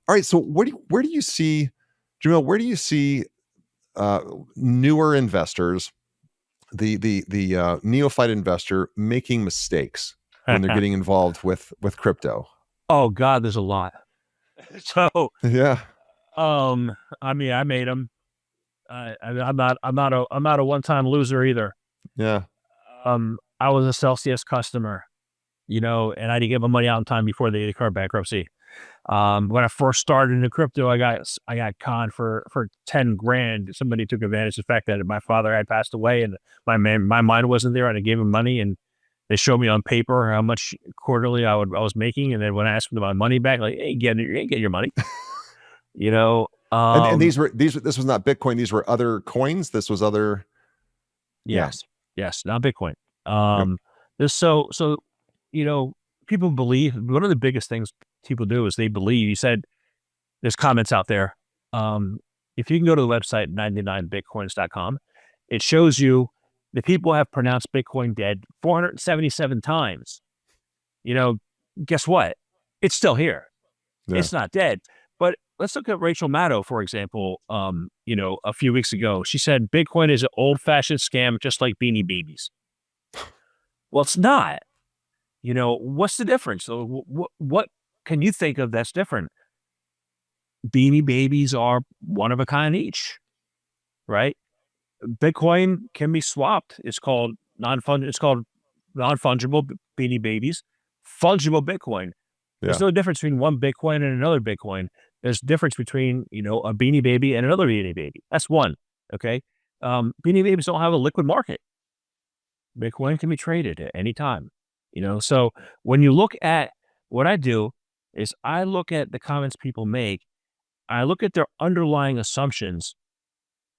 All right. So where do you see, Jamil, where do you see newer investors, the neophyte investor making mistakes when they're getting involved with crypto? Oh God, there's a lot. So, Yeah. I mean, I made them. I'm not a one-time loser either. Yeah. I was a Celsius customer, and I didn't get my money out in time before they declared bankruptcy. When I first started into crypto, I got conned for 10 grand. Somebody took advantage of the fact that my father had passed away and my mind wasn't there. And I gave him money and they showed me on paper how much quarterly I was making. And then when I asked them my money back, like, hey, you ain't getting your money, you know? And this was not Bitcoin. These were other coins. This was other. Yeah. Yes, yes, not Bitcoin. Yep. This so you know, people believe one of the biggest things people do is they believe. You said there's comments out there. Um, if you can go to the website 99bitcoins.com, it shows you the people have pronounced Bitcoin dead 477 times. You know, guess what? It's still here. Yeah. It's not dead. But let's look at Rachel Maddow, for example. A few weeks ago, she said Bitcoin is an old-fashioned scam, just like Beanie Babies. Well, it's not. What's the difference? So, what can you think of that's different? Beanie Babies are one of a kind each, right? Bitcoin can be swapped. It's called non-fungible Beanie Babies, fungible Bitcoin. There's Yeah. no difference between one Bitcoin and another Bitcoin. There's difference between, a Beanie Baby and another Beanie Baby. That's one. Okay. Beanie Babies don't have a liquid market. Bitcoin can be traded at any time. So when you look at what I do is I look at the comments people make. I look at their underlying assumptions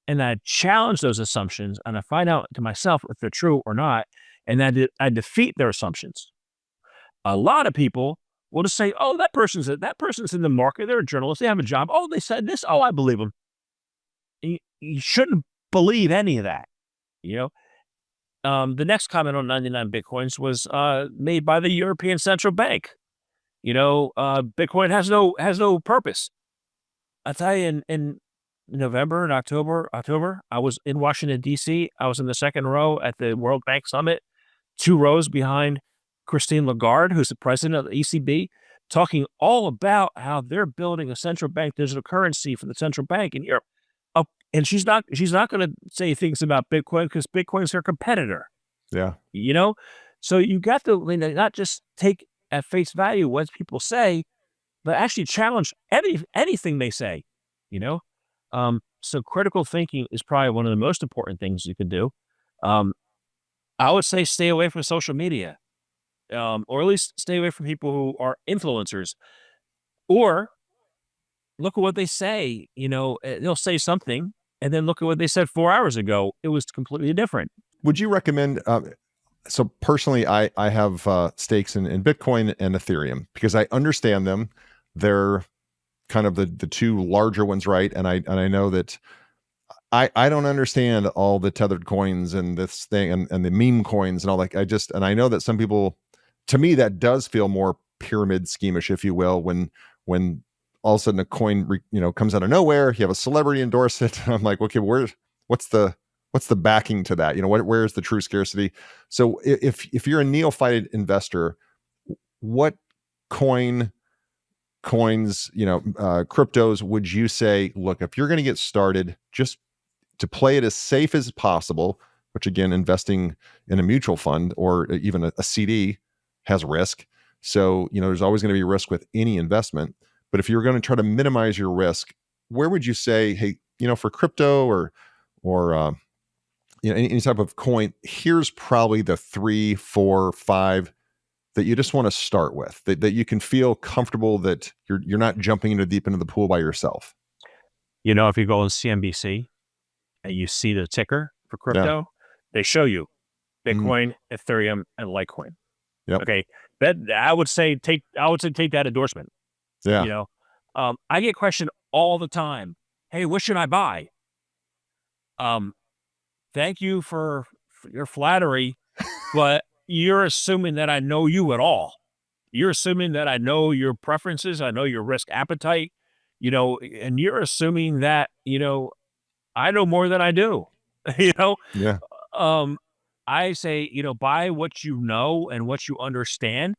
and I challenge those assumptions and I find out to myself if they're true or not. And I defeat their assumptions. A lot of people will just say, "Oh, that person's in the market. They're a journalist. They have a job. Oh, they said this. Oh, I believe them." You shouldn't believe any of that. You know. The next comment on 99 bitcoins was made by the European Central Bank. Bitcoin has no purpose. I tell you, in November and October, I was in Washington D.C. I was in the second row at the World Bank Summit, 2 rows behind Christine Lagarde, who's the president of the ECB, talking all about how they're building a central bank digital currency for the central bank in Europe. And she's not going to say things about Bitcoin because Bitcoin's her competitor. Yeah. You know, so you got to not just take at face value what people say, but actually challenge anything they say. You know, so critical thinking is probably one of the most important things you can do. Um, I would say stay away from social media, or at least stay away from people who are influencers. Or look at what they say. They'll say something, and then look at what they said 4 hours ago. It was completely different. Would you recommend? So personally, I have stakes in Bitcoin and Ethereum because I understand them. They're kind of the two larger ones, right? And I know that I don't understand all the tethered coins and this thing and the meme coins and all that. I know that some people, to me, that does feel more pyramid schemish, if you will, when all of a sudden a coin comes out of nowhere, you have a celebrity endorse it. I'm like, okay, what's the backing to that? Where's the true scarcity? So if you're a neophyte investor, what coins, cryptos would you say, look, if you're going to get started, just to play it as safe as possible, which again, investing in a mutual fund or even a CD has risk. So, there's always going to be risk with any investment. But if you're going to try to minimize your risk, where would you say, hey, for crypto or any type of coin, here's probably the 3, 4, 5 that you just want to start with, that you can feel comfortable that you're not jumping into deep into the pool by yourself. If you go on CNBC and you see the ticker for Yeah. crypto, they show you Mm, Bitcoin, Ethereum, and Litecoin. yep. Okay, that I would say take that endorsement. Yeah. You know, I get questioned all the time. Hey, what should I buy? Um, Thank you for your flattery, but you're assuming that I know you at all. You're assuming that I know your preferences, I know your risk appetite. and you're assuming that, I know more than I do. you know, Yeah. um, I say, buy what you know and what you understand.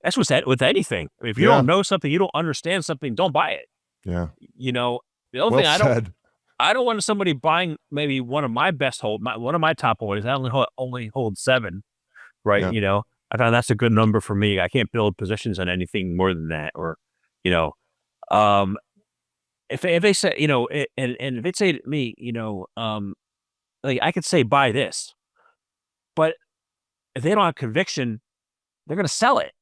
That's what's that with anything. I mean, if you Yeah. don't know something, you don't understand something, don't buy it. Yeah. You know, the other Well thing said. I don't want somebody buying maybe one of my one of my top holdings. I only hold 7, right? Yeah. I found that's a good number for me. I can't build positions on anything more than that, or you know, um, if they say, and if they say to me, like I could say buy this, but if they don't have conviction, they're going to sell it.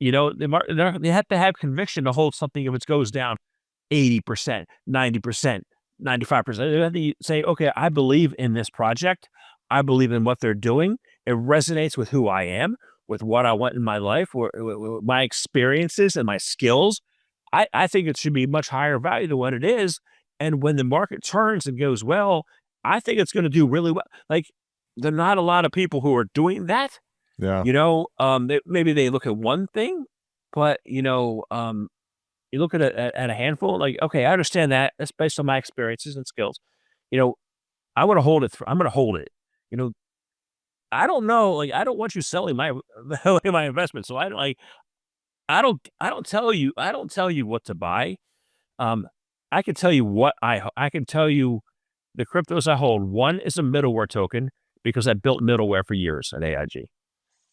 They have to have conviction to hold something if it goes down 80%, 90%, 95%. They have to say, okay, I believe in this project. I believe in what they're doing. It resonates with who I am, with what I want in my life, with my experiences and my skills. I think it should be much higher value than what it is. And when the market turns and goes well, I think it's going to do really well. Like, there are not a lot of people who are doing that. Yeah. Maybe they look at one thing, but you look at a handful, like, okay, I understand that. That's based on my experiences and skills. You know, I want to hold it. I'm going to hold it. You know, I don't know. Like, I don't want you selling my investment. So I don't like. I don't tell you what to buy. Um, I can tell you I can tell you the cryptos I hold. One is a middleware token because I built middleware for years at AIG.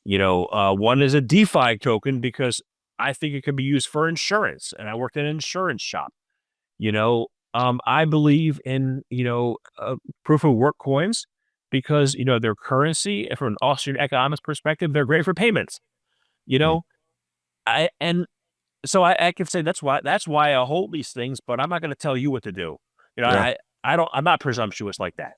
One is a DeFi token because I think it can be used for insurance, and I worked in an insurance shop. I believe in proof of work coins because their currency from an Austrian economics perspective, they're great for payments. You Mm. know, I and so I can say that's why I hold these things, but I'm not going to tell you what to do. Yeah. I'm not presumptuous like that.